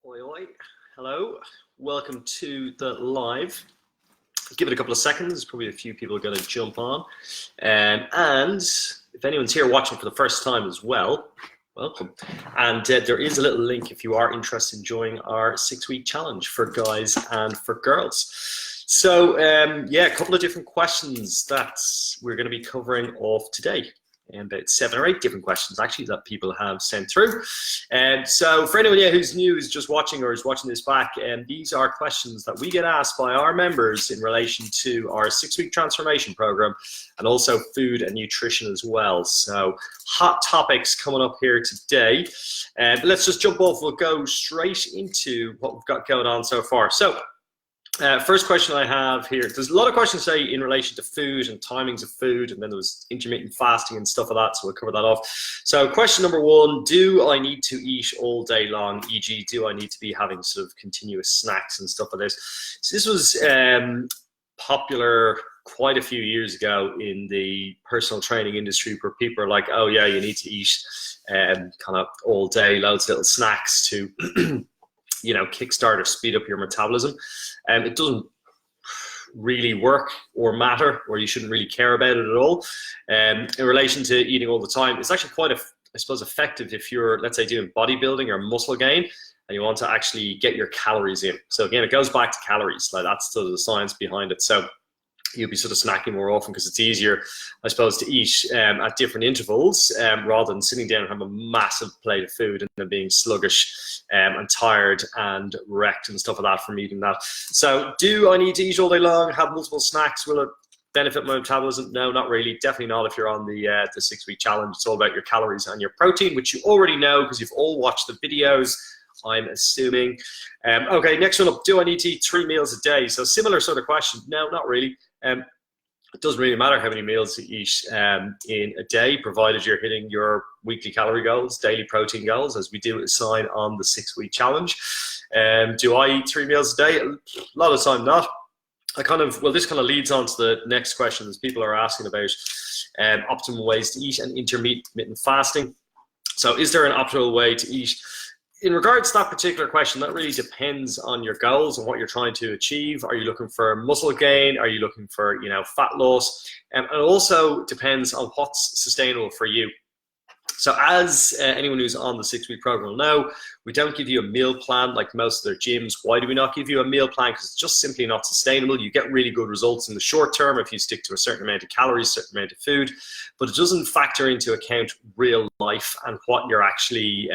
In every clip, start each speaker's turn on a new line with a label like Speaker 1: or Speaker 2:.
Speaker 1: Oi, oi. Hello. Welcome to the live. Give it a couple of seconds. There's probably a few people going to jump on. And if anyone's here watching for the first time as well, welcome. And there is a little link if you are interested in joining our 6-week challenge for guys and for girls. So, yeah, a couple of different questions that we're going to be covering off today. And about 7 or 8 different questions actually that people have sent through. So for anyone who's new, who's just watching or is watching this back, these are questions that we get asked by our members in relation to our 6-week transformation program and also food and nutrition as well. So hot topics coming up here today. Let's just jump off. We'll go straight into what we've got going on so far. So first question I have here, there's a lot of questions say in relation to food and timings of food, and then there was intermittent fasting and stuff like that, so we'll cover that off. So question number 1, do I need to eat all day long, e.g. do I need to be having sort of continuous snacks and stuff like this? So this was popular quite a few years ago in the personal training industry, where people are like, oh yeah, you need to eat kind of all day, loads of little snacks to you know, kickstart or speed up your metabolism. It doesn't really work or matter, or you shouldn't really care about it at all. In relation to eating all the time, it's actually quite, I suppose, effective if you're, let's say, doing bodybuilding or muscle gain and you want to actually get your calories in. So again, it goes back to calories, like that's sort of the science behind it. So you'll be sort of snacking more often because it's easier, I suppose, to eat at different intervals rather than sitting down and have a massive plate of food and then being sluggish and tired and wrecked and stuff like that from eating that. So do I need to eat all day long, have multiple snacks? Will it benefit my metabolism? No, not really. Definitely not if you're on the 6-week challenge. It's all about your calories and your protein, which you already know because you've all watched the videos, I'm assuming. Okay, next one up. Do I need to eat 3 meals a day? So similar sort of question. No, not really. It doesn't really matter how many meals you eat in a day, provided you're hitting your weekly calorie goals, daily protein goals, as we do assign on the 6-week challenge. Do I eat 3 meals a day? A lot of the time not. Well, this kind of leads on to the next question, as people are asking about optimal ways to eat and intermittent fasting. So is there an optimal way to eat? In regards to that particular question, that really depends on your goals and what you're trying to achieve. Are you looking for muscle gain? Are you looking for, you know, fat loss? And it also depends on what's sustainable for you. So as anyone who's on the 6-week program will know, we don't give you a meal plan like most of their gyms. Why do we not give you a meal plan? Because it's just simply not sustainable. You get really good results in the short term if you stick to a certain amount of calories, certain amount of food, but it doesn't factor into account real life and what you're actually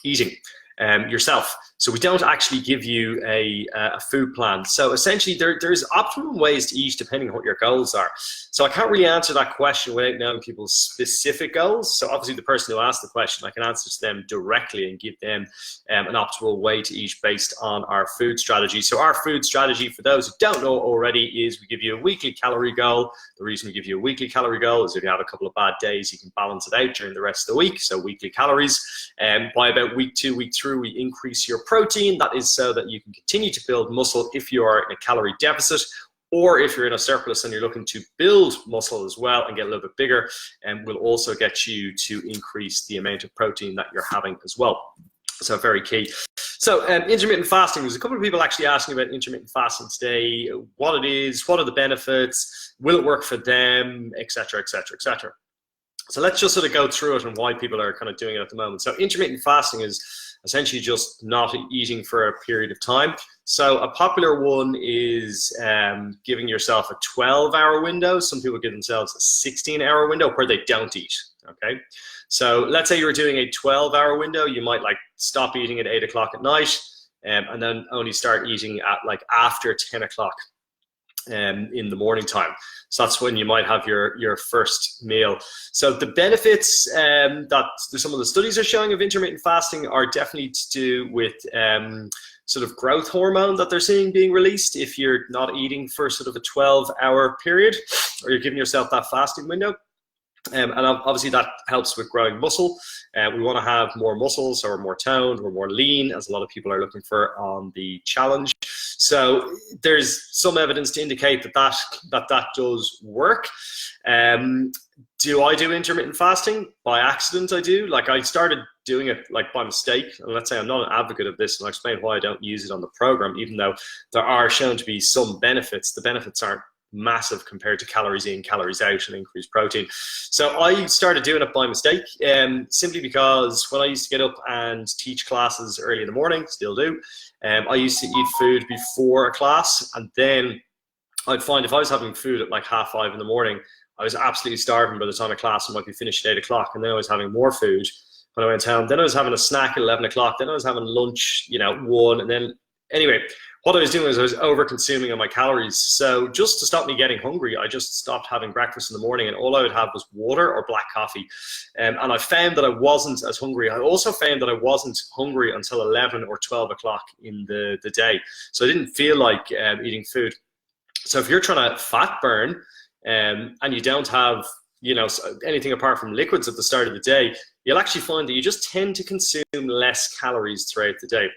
Speaker 1: eating yourself. So we don't actually give you a food plan. So essentially there's optimum ways to eat depending on what your goals are. So I can't really answer that question without knowing people's specific goals. So obviously the person who asked the question, I can answer to them directly and give them an optimal way to eat based on our food strategy. So our food strategy, for those who don't know already, is we give you a weekly calorie goal. The reason we give you a weekly calorie goal is if you have a couple of bad days, you can balance it out during the rest of the week. So weekly calories. By about week 2, week 3, we increase your protein. That is so that you can continue to build muscle if you are in a calorie deficit, or if you're in a surplus and you're looking to build muscle as well and get a little bit bigger, and will also get you to increase the amount of protein that you're having as well. So very key. So intermittent fasting, there's a couple of people actually asking about intermittent fasting today, what it is, what are the benefits, will it work for them, etc., etc., etc. So let's just sort of go through it and why people are kind of doing it at the moment. So intermittent fasting is essentially just not eating for a period of time. So a popular one is giving yourself a 12-hour window. Some people give themselves a 16-hour window where they don't eat, okay? So let's say you're doing a 12-hour window, you might like stop eating at 8 o'clock at night and then only start eating at like after 10 o'clock in the morning time. So that's when you might have your first meal. So the benefits that some of the studies are showing of intermittent fasting are definitely to do with sort of growth hormone that they're seeing being released if you're not eating for sort of a 12-hour period, or you're giving yourself that fasting window. And obviously that helps with growing muscle. We want to have more muscles, so we're more toned, we're more lean, as a lot of people are looking for on the challenge. So there's some evidence to indicate that does work. Do I do intermittent fasting? By accident, I do. Like, I started doing it like by mistake. And let's say I'm not an advocate of this, and I'll explain why I don't use it on the program, even though there are shown to be some benefits. The benefits aren't massive compared to calories in, calories out, and increased protein. So I started doing it by mistake, simply because when I used to get up and teach classes early in the morning, still do, I used to eat food before a class, and then I'd find if I was having food at like 5:30 in the morning, I was absolutely starving by the time of class. I might be finished at 8 o'clock, and then I was having more food when I went home. Then I was having a snack at 11 o'clock. Then I was having lunch, 1. And then, anyway, what I was doing is I was over-consuming on my calories. So just to stop me getting hungry, I just stopped having breakfast in the morning, and all I would have was water or black coffee. And I found that I wasn't as hungry. I also found that I wasn't hungry until 11 or 12 o'clock in the day. So I didn't feel like eating food. So if you're trying to fat burn, and you don't have anything apart from liquids at the start of the day, you'll actually find that you just tend to consume less calories throughout the day.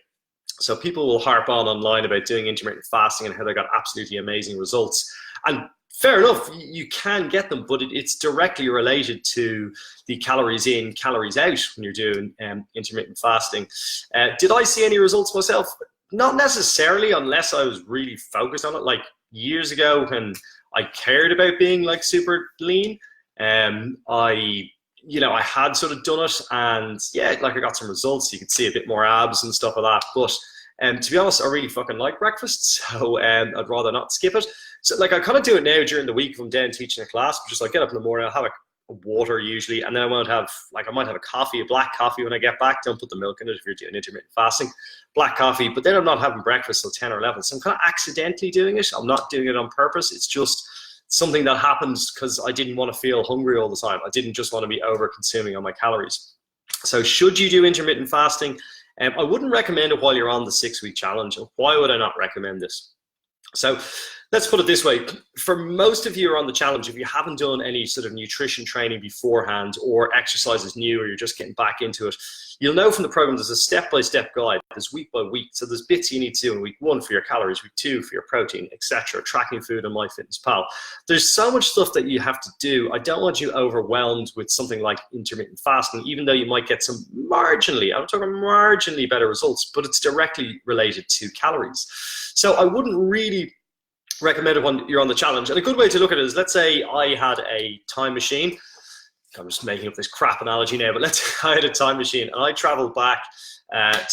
Speaker 1: So people will harp on online about doing intermittent fasting and how they got absolutely amazing results, and fair enough, you can get them, but it's directly related to the calories in, calories out when you're doing intermittent fasting. Did I see any results myself? Not necessarily, unless I was really focused on it. Like years ago when I cared about being like super lean, I had sort of done it, and yeah, like I got some results. You could see a bit more abs and stuff like that. But to be honest, I really fucking like breakfast, so I'd rather not skip it. So like I kind of do it now during the week if I'm down teaching a class. Just like get up in the morning, I'll have a water usually, and then I might have a coffee, a black coffee when I get back. Don't put the milk in it if you're doing intermittent fasting. Black coffee, but then I'm not having breakfast till 10 or 11. So I'm kind of accidentally doing it. I'm not doing it on purpose. It's just something that happens because I didn't want to feel hungry all the time. I didn't just want to be over consuming on my calories. So should you do intermittent fasting? I wouldn't recommend it while you're on the 6-week challenge. And why would I not recommend this? So let's put it this way. For most of you who are on the challenge, if you haven't done any sort of nutrition training beforehand, or exercise is new, or you're just getting back into it, you'll know from the program there's a step-by-step guide. There's week by week. So there's bits you need to do in week 1 for your calories, week 2 for your protein, etc. Tracking food on MyFitnessPal. There's so much stuff that you have to do. I don't want you overwhelmed with something like intermittent fasting, even though you might get some marginally, I'm talking marginally better results, but it's directly related to calories. So I wouldn't really recommend it when you're on the challenge. And a good way to look at it is, let's say I had a time machine. I'm just making up this crap analogy now, but let's say I had a time machine and I traveled back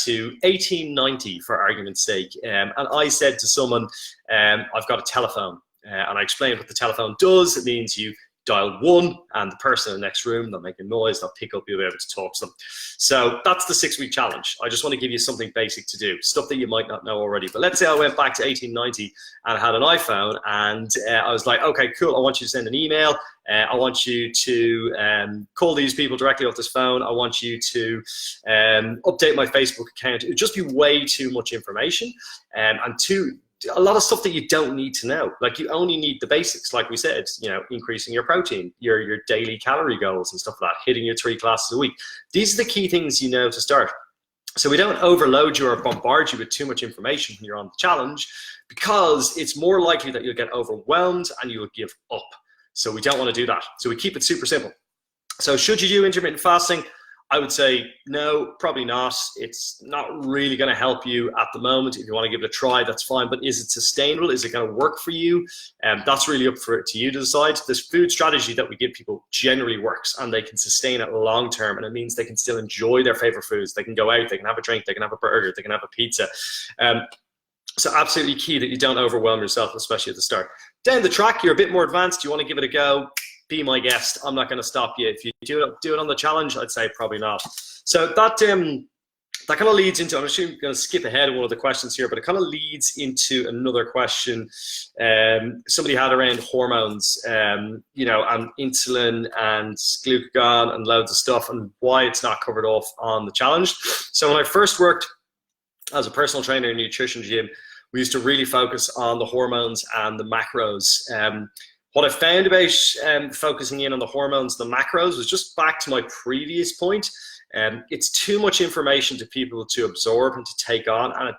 Speaker 1: to 1890 for argument's sake. And I said to someone, I've got a telephone. And I explained what the telephone does. It means you dial 1 and the person in the next room, they'll make a noise, they'll pick up, you'll be able to talk to them. So that's the 6-week challenge. I just want to give you something basic to do, stuff that you might not know already. But let's say I went back to 1890 and I had an iPhone, and I was like, okay, cool, I want you to send an email. I want you to call these people directly off this phone. I want you to update my Facebook account. It would just be way too much information, and a lot of stuff that you don't need to know. Like, you only need the basics, like we said, increasing your protein, your daily calorie goals and stuff like that, hitting your 3 classes a week. These are the key things you know to start. So we don't overload you or bombard you with too much information when you're on the challenge, because it's more likely that you'll get overwhelmed and you will give up. So we don't want to do that. So we keep it super simple. So should you do intermittent fasting? I would say no, probably not. It's not really going to help you at the moment. If you want to give it a try, that's fine. But is it sustainable? Is it going to work for you? That's really up to you to decide. This food strategy that we give people generally works, and they can sustain it long term. And it means they can still enjoy their favorite foods. They can go out, they can have a drink, they can have a burger, they can have a pizza. So absolutely key that you don't overwhelm yourself, especially at the start. Down the track, you're a bit more advanced. You want to give it a go? Be my guest. I'm not going to stop you. If you do it on the challenge, I'd say probably not. So that kind of leads into, I'm actually going to skip ahead of one of the questions here, but it kind of leads into another question somebody had around hormones, and insulin and glucagon and loads of stuff, and why it's not covered off on the challenge. So when I first worked as a personal trainer in a nutrition gym, we used to really focus on the hormones and the macros. What I found about focusing in on the hormones, the macros, was just back to my previous point. It's too much information to people to absorb and to take on, and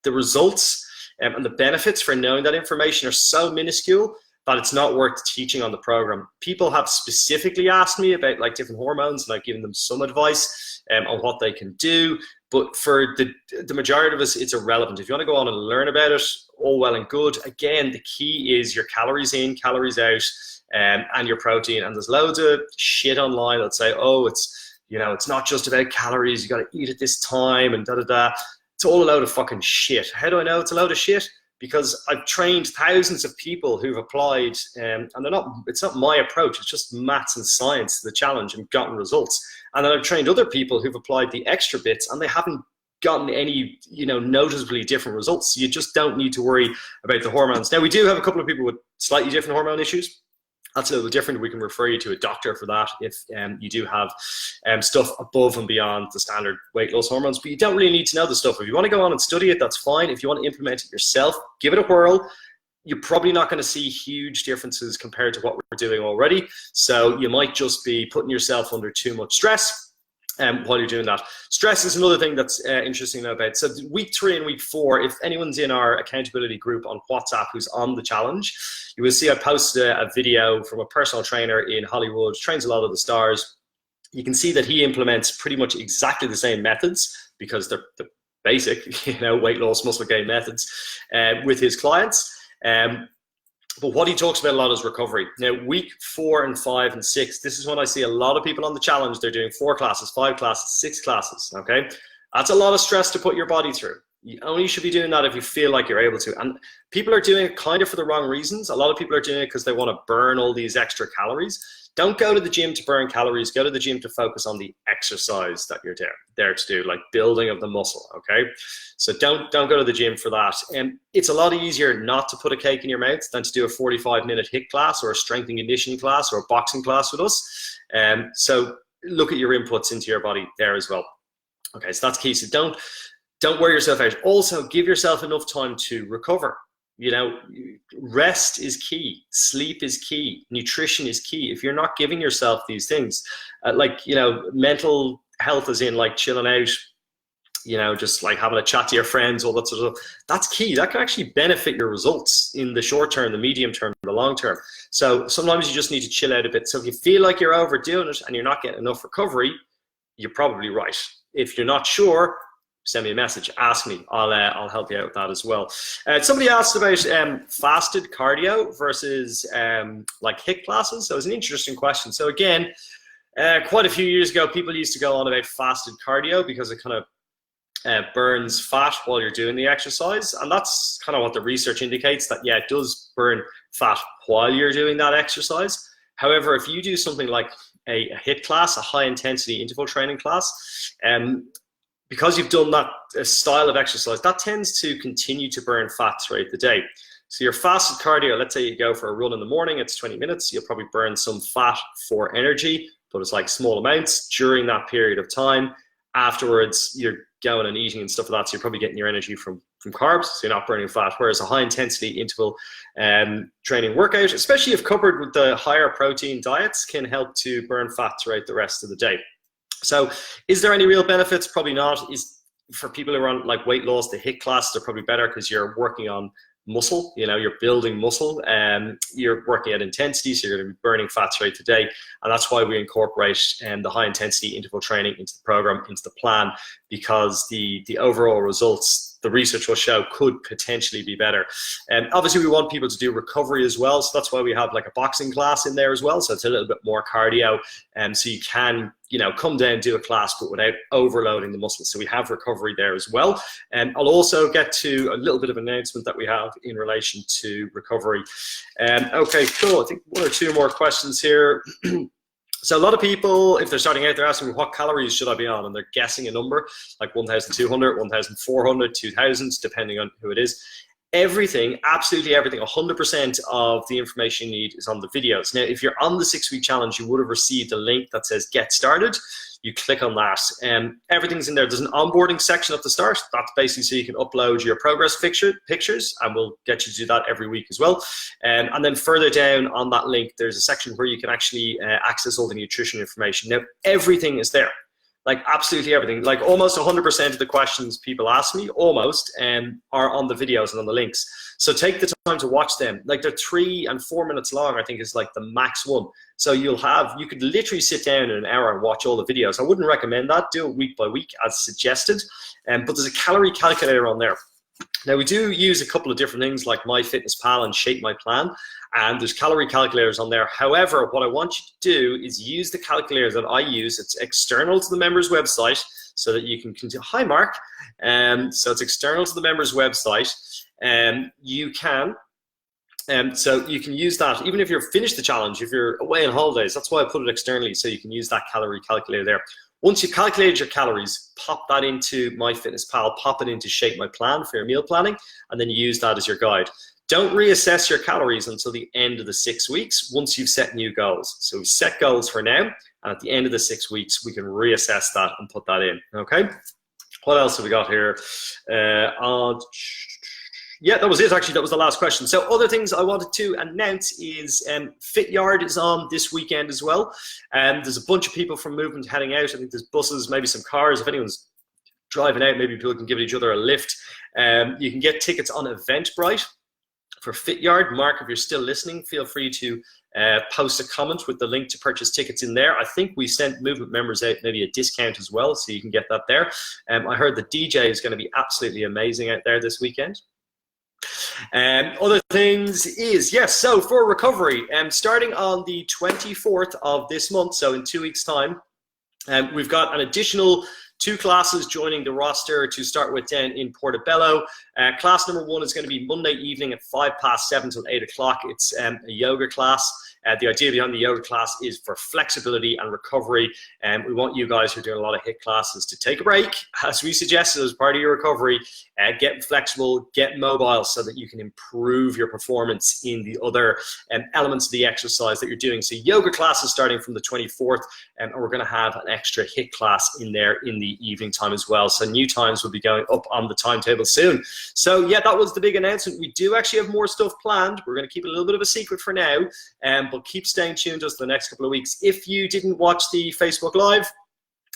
Speaker 1: the results and the benefits for knowing that information are so minuscule that it's not worth teaching on the program. People have specifically asked me about like different hormones, and I've given them some advice on what they can do. But for the majority of us, it's irrelevant. If you want to go on and learn about it, all well and good. Again, the key is your calories in, calories out, and your protein. And there's loads of shit online that say, oh, it's not just about calories. You got to eat at this time and da-da-da. It's all a load of fucking shit. How do I know it's a load of shit? Because I've trained thousands of people who've applied, and it's not my approach. It's just maths and science to the challenge and gotten results. And then I've trained other people who've applied the extra bits, and they haven't gotten any, noticeably different results. So you just don't need to worry about the hormones. Now, we do have a couple of people with slightly different hormone issues. That's a little different. We can refer you to a doctor for that if you do have stuff above and beyond the standard weight loss hormones. But you don't really need to know the stuff. If you want to go on and study it, that's fine. If you want to implement it yourself, give it a whirl. You're probably not going to see huge differences compared to what we're doing already. So you might just be putting yourself under too much stress while you're doing that. Stress is another thing that's interesting to know about. So week 3 and week 4, if anyone's in our accountability group on WhatsApp who's on the challenge, you will see I posted a video from a personal trainer in Hollywood, trains a lot of the stars. You can see that he implements pretty much exactly the same methods because they're the basic, weight loss, muscle gain methods with his clients. But what he talks about a lot is recovery. Now, week 4 and 5 and 6, this is when I see a lot of people on the challenge. They're doing 4 classes, 5 classes, 6 classes, okay? That's a lot of stress to put your body through. You only should be doing that if you feel like you're able to. And people are doing it kind of for the wrong reasons. A lot of people are doing it because they want to burn all these extra calories. Don't go to the gym to burn calories. Go to the gym to focus on the exercise that you're there to do, like building of the muscle, okay? So don't go to the gym for that. And it's a lot easier not to put a cake in your mouth than to do a 45-minute HIIT class or a strength and conditioning class or a boxing class with us. So look at your inputs into your body there as well. Okay, so that's key. So don't wear yourself out. Also, give yourself enough time to recover. Rest is key, sleep is key, nutrition is key. If you're not giving yourself these things, mental health is in like chilling out, just like having a chat to your friends, all that sort of stuff, that's key. That can actually benefit your results in the short term, the medium term, the long term. So sometimes you just need to chill out a bit. So if you feel like you're overdoing it and you're not getting enough recovery, you're probably right. If you're not sure, send me a message, ask me, I'll help you out with that as well. Somebody asked about fasted cardio versus like HIIT classes. So it's an interesting question. So again, quite a few years ago, people used to go on about fasted cardio because it kind of burns fat while you're doing the exercise. And that's kind of what the research indicates, that yeah, it does burn fat while you're doing that exercise. However, if you do something like a HIIT class, a high intensity interval training class, because you've done that style of exercise, that tends to continue to burn fat throughout the day. So your fasted cardio, let's say you go for a run in the morning, it's 20 minutes, you'll probably burn some fat for energy, but it's like small amounts during that period of time. Afterwards, you're going and eating and stuff like that, so you're probably getting your energy from carbs, so you're not burning fat. Whereas a high intensity interval training workout, especially if coupled with the higher protein diets, can help to burn fat throughout the rest of the day. So is there any real benefits? Probably not. Is for people who are on like weight loss, the HIIT classes are probably better because you're working on muscle, you're building muscle, and you're working at intensity, so you're going to be burning fat throughout the day. And that's why we incorporate the high intensity interval training into the program, into the plan, because the overall results, the research will show, could potentially be better. And obviously we want people to do recovery as well, so that's why we have like a boxing class in there as well, so it's a little bit more cardio, and so you can come down, do a class, but without overloading the muscles. So we have recovery there as well. And I'll also get to a little bit of an announcement that we have in relation to recovery. Okay, cool. I think 1 or 2 more questions here. So a lot of people, if they're starting out, they're asking me, what calories should I be on? And they're guessing a number like 1,200, 1,400, 2,000, depending on who it is. Everything, absolutely everything, 100% of the information you need is on the videos. Now, if you're on the 6-week challenge, you would have received a link that says get started. You click on that and everything's in there. There's an onboarding section at the start. That's basically so you can upload your progress pictures, and we'll get you to do that every week as well. And then further down on that link, there's a section where you can actually access all the nutrition information. Now, everything is there. Like absolutely everything. Like almost 100% of the questions people ask me, almost, are on the videos and on the links. So take the time to watch them. Like they're 3 and 4 minutes long, I think is like the max one. So you could literally sit down in an hour and watch all the videos. I wouldn't recommend that. Do it week by week as suggested. But there's a calorie calculator on there. Now we do use a couple of different things like MyFitnessPal and Shape My Plan, and there's calorie calculators on there. However, what I want you to do is use the calculator that I use. It's external to the members website so that you can continue. Hi Mark. So it's external to the members website. So you can use that even if you're finished the challenge, if you're away on holidays. That's why I put it externally, so you can use that calorie calculator there. Once you've calculated your calories, pop that into MyFitnessPal, pop it into Shape My Plan for your meal planning, and then use that as your guide. Don't reassess your calories until the end of the 6 weeks once you've set new goals. So we set goals for now, and at the end of the 6 weeks, we can reassess that and put that in, okay? What else have we got here? Yeah, that was it actually. That was the last question. So other things I wanted to announce is Fit Yard is on this weekend as well. There's a bunch of people from Movement heading out. I think there's buses, maybe some cars. If anyone's driving out, maybe people can give each other a lift. You can get tickets on Eventbrite for Fit Yard. Mark, if you're still listening, feel free to post a comment with the link to purchase tickets in there. I think we sent Movement members out maybe a discount as well, so you can get that there. I heard the DJ is going to be absolutely amazing out there this weekend. Other things is, yes, so for recovery, starting on the 24th of this month, so in 2 weeks' time, we've got an additional 2 classes joining the roster to start with down in Portobello. Class number 1 is going to be Monday evening at 7:05 till 8 o'clock. It's a yoga class. The idea behind the yoga class is for flexibility and recovery. We want you guys who are doing a lot of HIIT classes to take a break, as we suggested as part of your recovery. Get flexible, get mobile so that you can improve your performance in the other elements of the exercise that you're doing. So yoga classes starting from the 24th, and we're going to have an extra HIIT class in there in the evening time as well. So new times will be going up on the timetable soon. So yeah, that was the big announcement. We do actually have more stuff planned. We're going to keep it a little bit of a secret for now, but keep staying tuned to us the next couple of weeks. If you didn't watch the Facebook Live,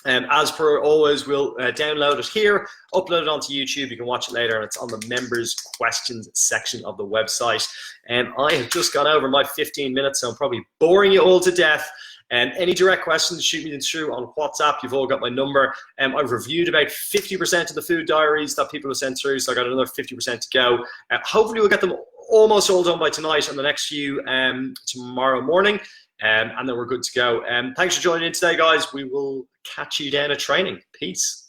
Speaker 1: as per always, we'll download it here, upload it onto YouTube. You can watch it later, and it's on the members questions section of the website. I have just gone over my 15 minutes, so I'm probably boring you all to death. Any direct questions, shoot me through on WhatsApp. You've all got my number. I've reviewed about 50% of the food diaries that people have sent through, so I got another 50% to go. Hopefully we'll get them almost all done by tonight, and the next few tomorrow morning, and then we're good to go. Thanks for joining in today, guys. We will catch you down at training. Peace.